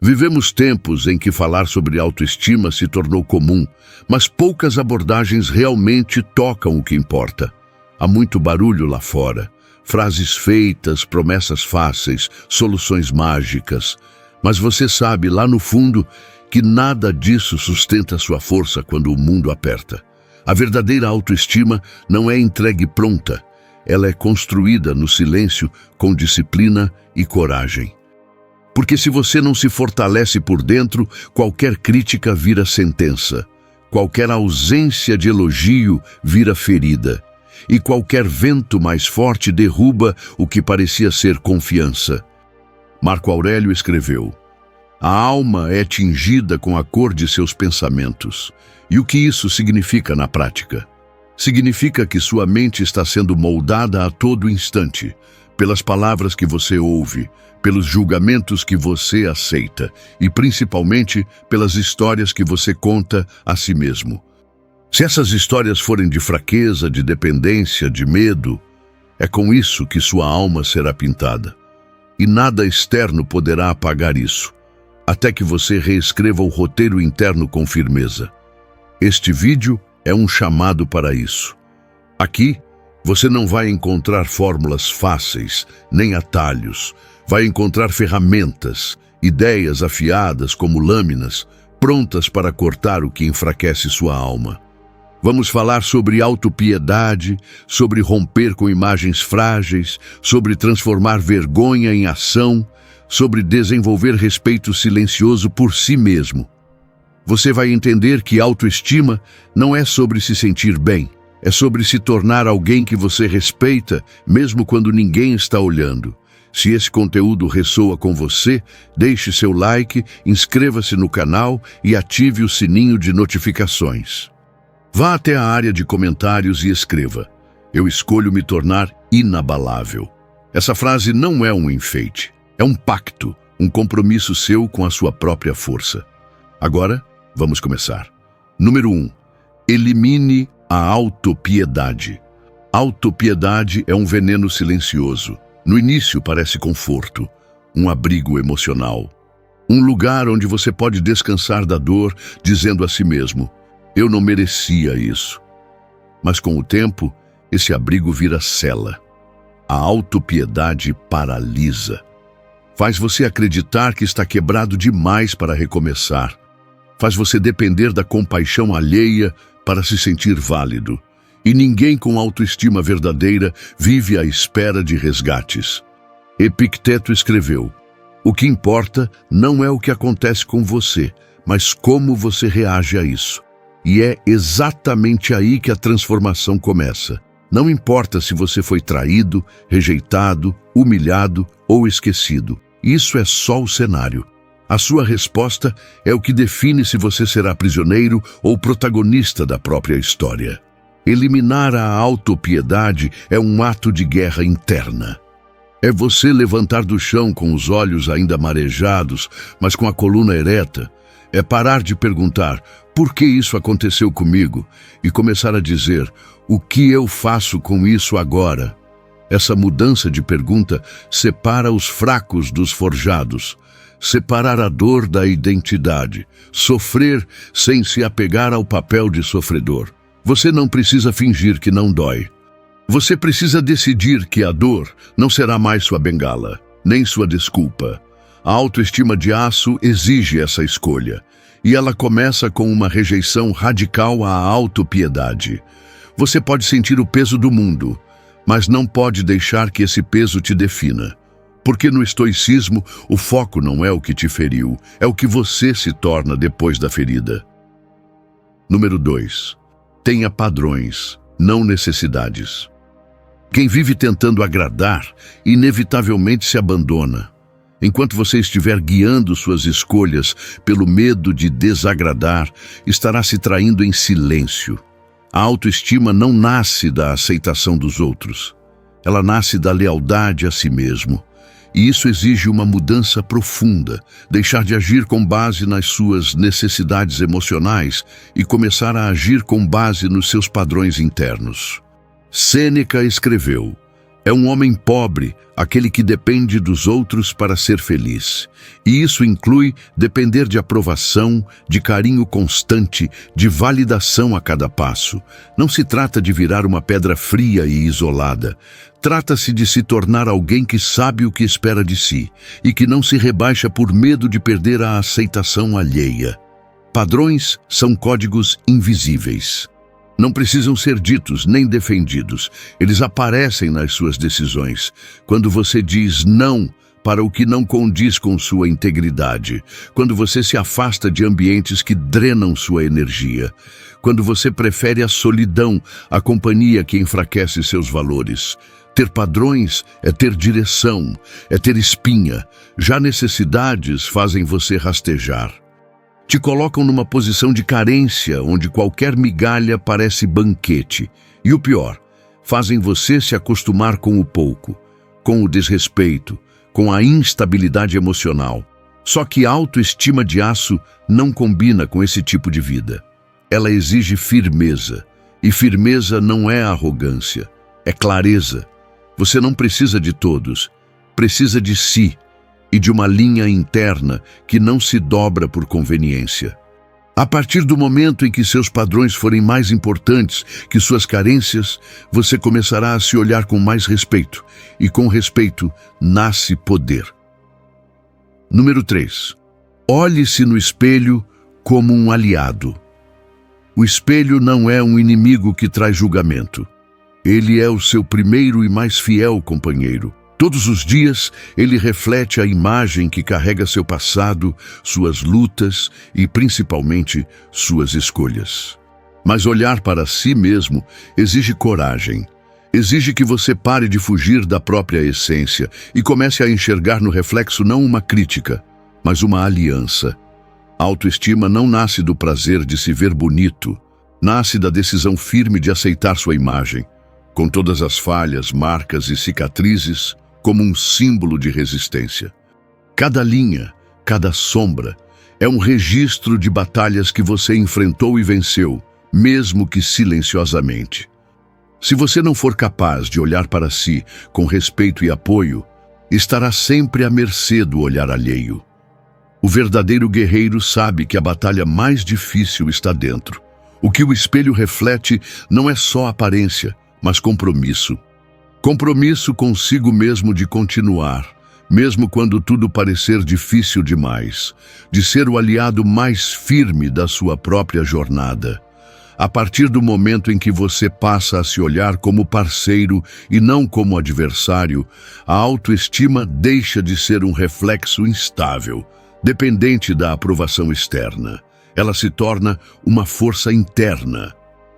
Vivemos tempos em que falar sobre autoestima se tornou comum, mas poucas abordagens realmente tocam o que importa. Há muito barulho lá fora, frases feitas, promessas fáceis, soluções mágicas. Mas você sabe, lá no fundo, que nada disso sustenta sua força quando o mundo aperta. A verdadeira autoestima não é entregue pronta, ela é construída no silêncio com disciplina e coragem. Porque se você não se fortalece por dentro, qualquer crítica vira sentença, qualquer ausência de elogio vira ferida, e qualquer vento mais forte derruba o que parecia ser confiança. Marco Aurélio escreveu: "A alma é tingida com a cor de seus pensamentos." E o que isso significa na prática? Significa que sua mente está sendo moldada a todo instante, pelas palavras que você ouve, pelos julgamentos que você aceita e principalmente pelas histórias que você conta a si mesmo. Se essas histórias forem de fraqueza, de dependência, de medo, é com isso que sua alma será pintada. E nada externo poderá apagar isso, até que você reescreva o roteiro interno com firmeza. Este vídeo é um chamado para isso. Aqui, você não vai encontrar fórmulas fáceis, nem atalhos. Vai encontrar ferramentas, ideias afiadas como lâminas, prontas para cortar o que enfraquece sua alma. Vamos falar sobre autopiedade, sobre romper com imagens frágeis, sobre transformar vergonha em ação, sobre desenvolver respeito silencioso por si mesmo. Você vai entender que autoestima não é sobre se sentir bem, é sobre se tornar alguém que você respeita, mesmo quando ninguém está olhando. Se esse conteúdo ressoa com você, deixe seu like, inscreva-se no canal e ative o sininho de notificações. Vá até a área de comentários e escreva: "Eu escolho me tornar inabalável." Essa frase não é um enfeite, é um pacto, um compromisso seu com a sua própria força. Agora, vamos começar. Número 1. Elimine a autopiedade. Autopiedade é um veneno silencioso. No início parece conforto, um abrigo emocional. Um lugar onde você pode descansar da dor, dizendo a si mesmo: "Eu não merecia isso." Mas com o tempo, esse abrigo vira cela. A autopiedade paralisa. Faz você acreditar que está quebrado demais para recomeçar. Faz você depender da compaixão alheia para se sentir válido. E ninguém com autoestima verdadeira vive à espera de resgates. Epicteto escreveu: "O que importa não é o que acontece com você, mas como você reage a isso." E é exatamente aí que a transformação começa. Não importa se você foi traído, rejeitado, humilhado ou esquecido. Isso é só o cenário. A sua resposta é o que define se você será prisioneiro ou protagonista da própria história. Eliminar a autopiedade é um ato de guerra interna. É você levantar do chão com os olhos ainda marejados, mas com a coluna ereta. É parar de perguntar: "Por que isso aconteceu comigo?" e começar a dizer: "O que eu faço com isso agora?" Essa mudança de pergunta separa os fracos dos forjados. Separar a dor da identidade. Sofrer sem se apegar ao papel de sofredor. Você não precisa fingir que não dói. Você precisa decidir que a dor não será mais sua bengala, nem sua desculpa. A autoestima de aço exige essa escolha. E ela começa com uma rejeição radical à autopiedade. Você pode sentir o peso do mundo, mas não pode deixar que esse peso te defina. Porque no estoicismo, o foco não é o que te feriu, é o que você se torna depois da ferida. Número 2. Tenha padrões, não necessidades. Quem vive tentando agradar, inevitavelmente se abandona. Enquanto você estiver guiando suas escolhas pelo medo de desagradar, estará se traindo em silêncio. A autoestima não nasce da aceitação dos outros. Ela nasce da lealdade a si mesmo. E isso exige uma mudança profunda, deixar de agir com base nas suas necessidades emocionais e começar a agir com base nos seus padrões internos. Sêneca escreveu: É um homem pobre, aquele que depende dos outros para ser feliz. E isso inclui depender de aprovação, de carinho constante, de validação a cada passo. Não se trata de virar uma pedra fria e isolada. Trata-se de se tornar alguém que sabe o que espera de si e que não se rebaixa por medo de perder a aceitação alheia. Padrões são códigos invisíveis. Não precisam ser ditos nem defendidos. Eles aparecem nas suas decisões. Quando você diz não para o que não condiz com sua integridade. Quando você se afasta de ambientes que drenam sua energia. Quando você prefere a solidão, a companhia que enfraquece seus valores. Ter padrões é ter direção, é ter espinha. Já necessidades fazem você rastejar. Te colocam numa posição de carência, onde qualquer migalha parece banquete. E o pior, fazem você se acostumar com o pouco, com o desrespeito, com a instabilidade emocional. Só que a autoestima de aço não combina com esse tipo de vida. Ela exige firmeza, e firmeza não é arrogância, é clareza. Você não precisa de todos, precisa de si. E de uma linha interna que não se dobra por conveniência. A partir do momento em que seus padrões forem mais importantes que suas carências, você começará a se olhar com mais respeito, e com respeito nasce poder. Número 3. Olhe-se no espelho como um aliado. O espelho não é um inimigo que traz julgamento. Ele é o seu primeiro e mais fiel companheiro. Todos os dias, ele reflete a imagem que carrega seu passado, suas lutas e, principalmente, suas escolhas. Mas olhar para si mesmo exige coragem. Exige que você pare de fugir da própria essência e comece a enxergar no reflexo não uma crítica, mas uma aliança. A autoestima não nasce do prazer de se ver bonito, nasce da decisão firme de aceitar sua imagem, com todas as falhas, marcas e cicatrizes, como um símbolo de resistência. Cada linha, cada sombra, é um registro de batalhas que você enfrentou e venceu, mesmo que silenciosamente. Se você não for capaz de olhar para si com respeito e apoio, estará sempre à mercê do olhar alheio. O verdadeiro guerreiro sabe que a batalha mais difícil está dentro. O que o espelho reflete não é só aparência, mas compromisso. Compromisso consigo mesmo de continuar, mesmo quando tudo parecer difícil demais, de ser o aliado mais firme da sua própria jornada. A partir do momento em que você passa a se olhar como parceiro e não como adversário, a autoestima deixa de ser um reflexo instável, dependente da aprovação externa. Ela se torna uma força interna.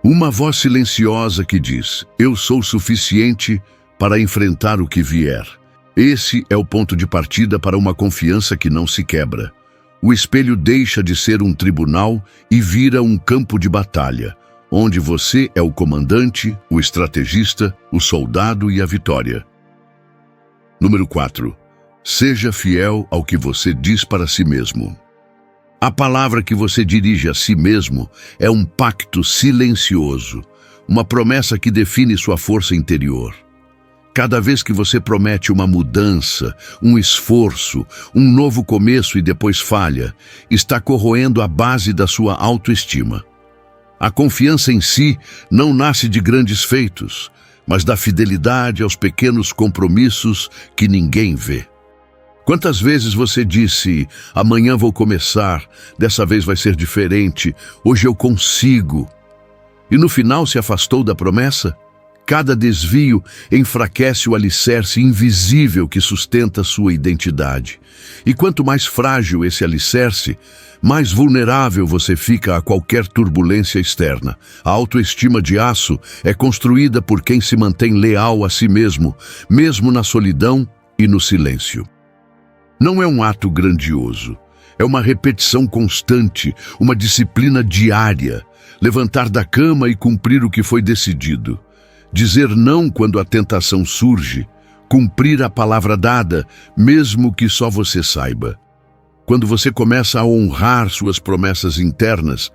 Uma voz silenciosa que diz: eu sou suficiente para enfrentar o que vier. Esse é o ponto de partida para uma confiança que não se quebra. O espelho deixa de ser um tribunal e vira um campo de batalha, onde você é o comandante, o estrategista, o soldado e a vitória. Número 4. Seja fiel ao que você diz para si mesmo. A palavra que você dirige a si mesmo é um pacto silencioso, uma promessa que define sua força interior. Cada vez que você promete uma mudança, um esforço, um novo começo e depois falha, está corroendo a base da sua autoestima. A confiança em si não nasce de grandes feitos, mas da fidelidade aos pequenos compromissos que ninguém vê. Quantas vezes você disse: amanhã vou começar, dessa vez vai ser diferente, hoje eu consigo, e no final se afastou da promessa? Cada desvio enfraquece o alicerce invisível que sustenta sua identidade. E quanto mais frágil esse alicerce, mais vulnerável você fica a qualquer turbulência externa. A autoestima de aço é construída por quem se mantém leal a si mesmo na solidão e no silêncio. Não é um ato grandioso, é uma repetição constante, uma disciplina diária, levantar da cama e cumprir o que foi decidido. Dizer não quando a tentação surge, cumprir a palavra dada, mesmo que só você saiba. Quando você começa a honrar suas promessas internas,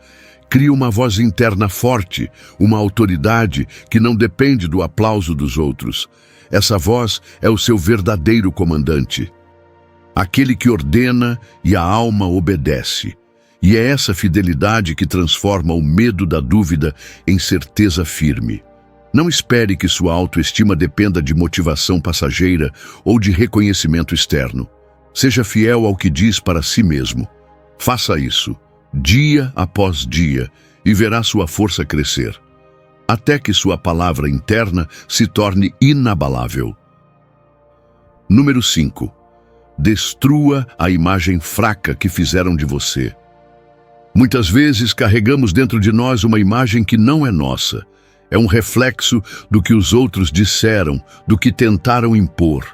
cria uma voz interna forte, uma autoridade que não depende do aplauso dos outros. Essa voz é o seu verdadeiro comandante, aquele que ordena e a alma obedece. E é essa fidelidade que transforma o medo da dúvida em certeza firme. Não espere que sua autoestima dependa de motivação passageira ou de reconhecimento externo. Seja fiel ao que diz para si mesmo. Faça isso, dia após dia, e verá sua força crescer, até que sua palavra interna se torne inabalável. Número 5. Destrua a imagem fraca que fizeram de você. Muitas vezes carregamos dentro de nós uma imagem que não é nossa. É um reflexo do que os outros disseram, do que tentaram impor.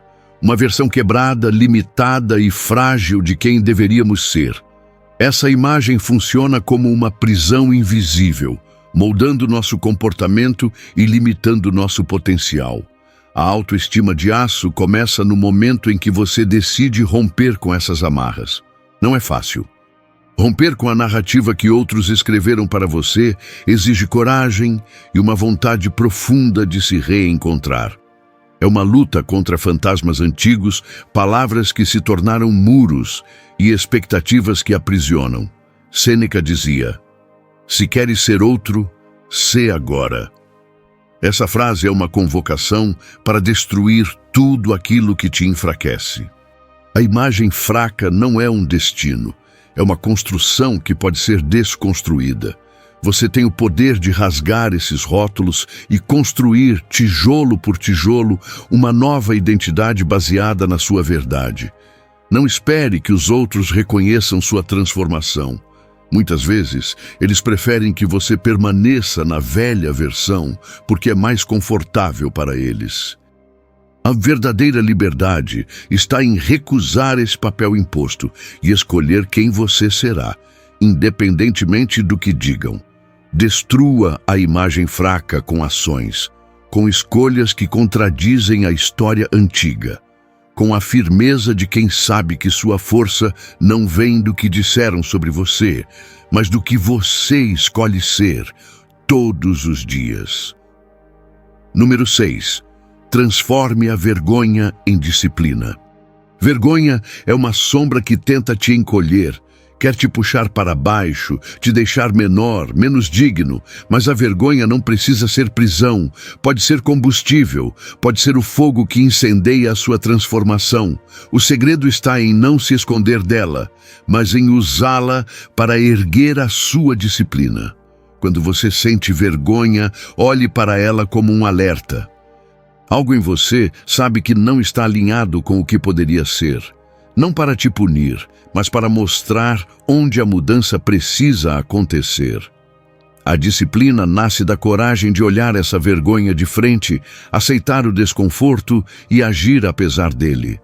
Uma versão quebrada, limitada e frágil de quem deveríamos ser. Essa imagem funciona como uma prisão invisível, moldando nosso comportamento e limitando nosso potencial. A autoestima de aço começa no momento em que você decide romper com essas amarras. Não é fácil. Romper com a narrativa que outros escreveram para você exige coragem e uma vontade profunda de se reencontrar. É uma luta contra fantasmas antigos, palavras que se tornaram muros e expectativas que aprisionam. Sêneca dizia: "Se queres ser outro, sê agora." Essa frase é uma convocação para destruir tudo aquilo que te enfraquece. A imagem fraca não é um destino. É uma construção que pode ser desconstruída. Você tem o poder de rasgar esses rótulos e construir, tijolo por tijolo, uma nova identidade baseada na sua verdade. Não espere que os outros reconheçam sua transformação. Muitas vezes, eles preferem que você permaneça na velha versão, porque é mais confortável para eles. A verdadeira liberdade está em recusar esse papel imposto e escolher quem você será, independentemente do que digam. Destrua a imagem fraca com ações, com escolhas que contradizem a história antiga, com a firmeza de quem sabe que sua força não vem do que disseram sobre você, mas do que você escolhe ser todos os dias. Número 6. Transforme a vergonha em disciplina. Vergonha é uma sombra que tenta te encolher, quer te puxar para baixo, te deixar menor, menos digno, mas a vergonha não precisa ser prisão, pode ser combustível, pode ser o fogo que incendeia a sua transformação. O segredo está em não se esconder dela, mas em usá-la para erguer a sua disciplina. Quando você sente vergonha, olhe para ela como um alerta. Algo em você sabe que não está alinhado com o que poderia ser. Não para te punir, mas para mostrar onde a mudança precisa acontecer. A disciplina nasce da coragem de olhar essa vergonha de frente, aceitar o desconforto e agir apesar dele.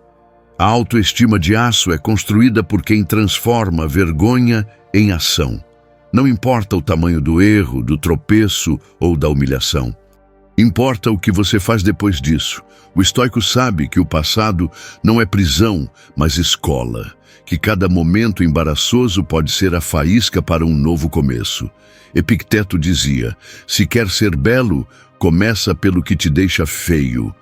A autoestima de aço é construída por quem transforma a vergonha em ação. Não importa o tamanho do erro, do tropeço ou da humilhação. Importa o que você faz depois disso. O estoico sabe que o passado não é prisão, mas escola, que cada momento embaraçoso pode ser a faísca para um novo começo. Epicteto dizia: "Se quer ser belo, começa pelo que te deixa feio."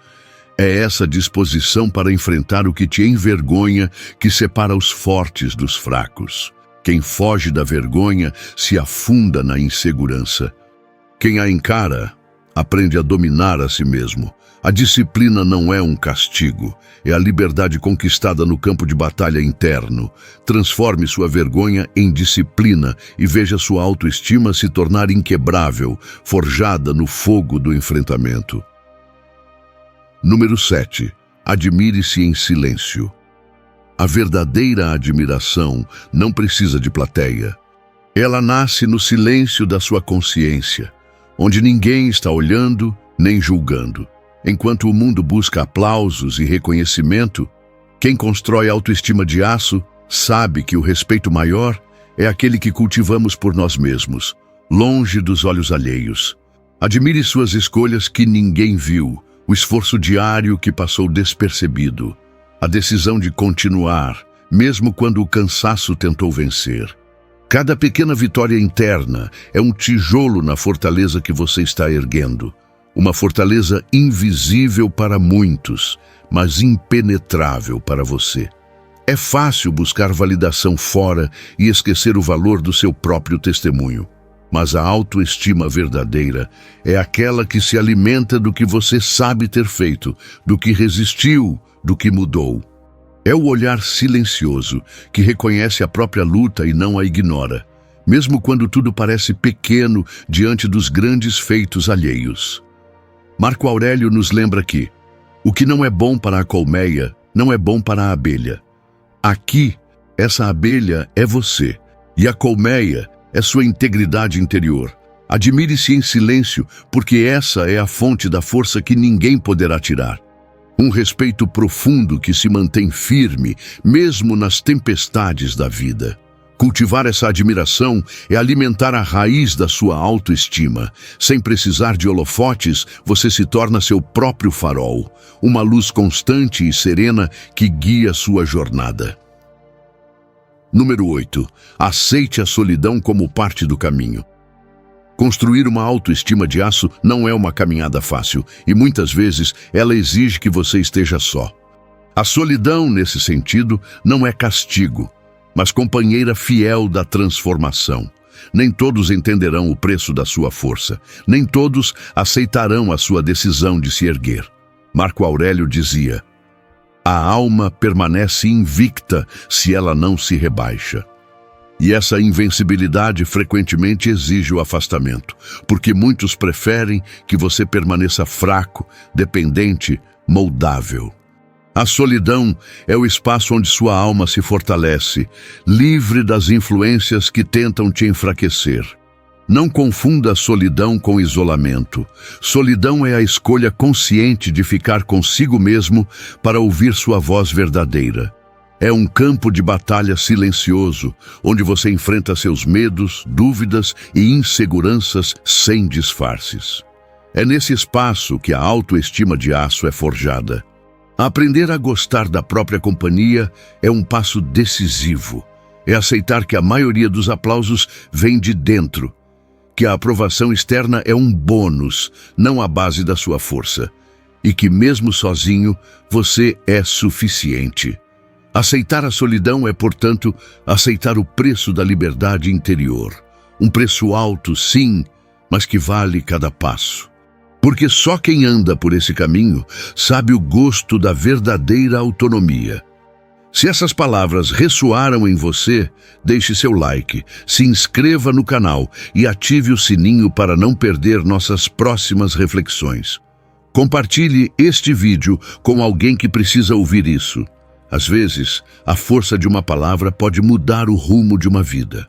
É essa disposição para enfrentar o que te envergonha que separa os fortes dos fracos. Quem foge da vergonha se afunda na insegurança. Quem a encara aprende a dominar a si mesmo. A disciplina não é um castigo, é a liberdade conquistada no campo de batalha interno. Transforme sua vergonha em disciplina e veja sua autoestima se tornar inquebrável, forjada no fogo do enfrentamento. Número 7. Admire-se em silêncio. A verdadeira admiração não precisa de plateia. Ela nasce no silêncio da sua consciência, onde ninguém está olhando nem julgando. Enquanto o mundo busca aplausos e reconhecimento, quem constrói autoestima de aço sabe que o respeito maior é aquele que cultivamos por nós mesmos, longe dos olhos alheios. Admire suas escolhas que ninguém viu, o esforço diário que passou despercebido, a decisão de continuar, mesmo quando o cansaço tentou vencer. Cada pequena vitória interna é um tijolo na fortaleza que você está erguendo. uma fortaleza invisível para muitos, mas impenetrável para você. É fácil buscar validação fora e esquecer o valor do seu próprio testemunho. Mas a autoestima verdadeira é aquela que se alimenta do que você sabe ter feito, do que resistiu, do que mudou. É o olhar silencioso que reconhece a própria luta e não a ignora, mesmo quando tudo parece pequeno diante dos grandes feitos alheios. Marco Aurélio nos lembra que o que não é bom para a colmeia não é bom para a abelha. Aqui, essa abelha é você, e a colmeia é sua integridade interior. Admire-se em silêncio, porque essa é a fonte da força que ninguém poderá tirar. Um respeito profundo que se mantém firme, mesmo nas tempestades da vida. Cultivar essa admiração é alimentar a raiz da sua autoestima. Sem precisar de holofotes, você se torna seu próprio farol, uma luz constante e serena que guia sua jornada. Número 8. Aceite a solidão como parte do caminho. Construir uma autoestima de aço não é uma caminhada fácil, e muitas vezes ela exige que você esteja só. A solidão, nesse sentido, não é castigo, mas companheira fiel da transformação. Nem todos entenderão o preço da sua força, nem todos aceitarão a sua decisão de se erguer. Marco Aurélio dizia: a alma permanece invicta se ela não se rebaixa. E essa invencibilidade frequentemente exige o afastamento, porque muitos preferem que você permaneça fraco, dependente, moldável. A solidão é o espaço onde sua alma se fortalece, livre das influências que tentam te enfraquecer. Não confunda a solidão com isolamento. Solidão é a escolha consciente de ficar consigo mesmo para ouvir sua voz verdadeira. É um campo de batalha silencioso, onde você enfrenta seus medos, dúvidas e inseguranças sem disfarces. É nesse espaço que a autoestima de aço é forjada. Aprender a gostar da própria companhia é um passo decisivo. É aceitar que a maioria dos aplausos vem de dentro, que a aprovação externa é um bônus, não a base da sua força, e que mesmo sozinho, você é suficiente. Aceitar a solidão é, portanto, aceitar o preço da liberdade interior. Um preço alto, sim, mas que vale cada passo. Porque só quem anda por esse caminho sabe o gosto da verdadeira autonomia. Se essas palavras ressoaram em você, deixe seu like, se inscreva no canal e ative o sininho para não perder nossas próximas reflexões. Compartilhe este vídeo com alguém que precisa ouvir isso. Às vezes, a força de uma palavra pode mudar o rumo de uma vida.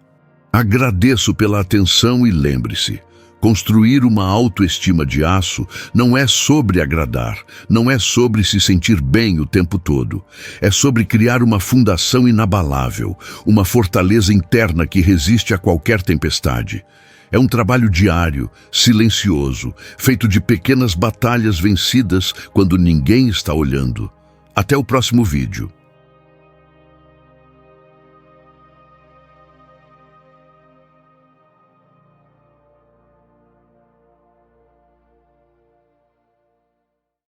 Agradeço pela atenção e lembre-se, construir uma autoestima de aço não é sobre agradar, não é sobre se sentir bem o tempo todo. É sobre criar uma fundação inabalável, uma fortaleza interna que resiste a qualquer tempestade. É um trabalho diário, silencioso, feito de pequenas batalhas vencidas quando ninguém está olhando. Até o próximo vídeo.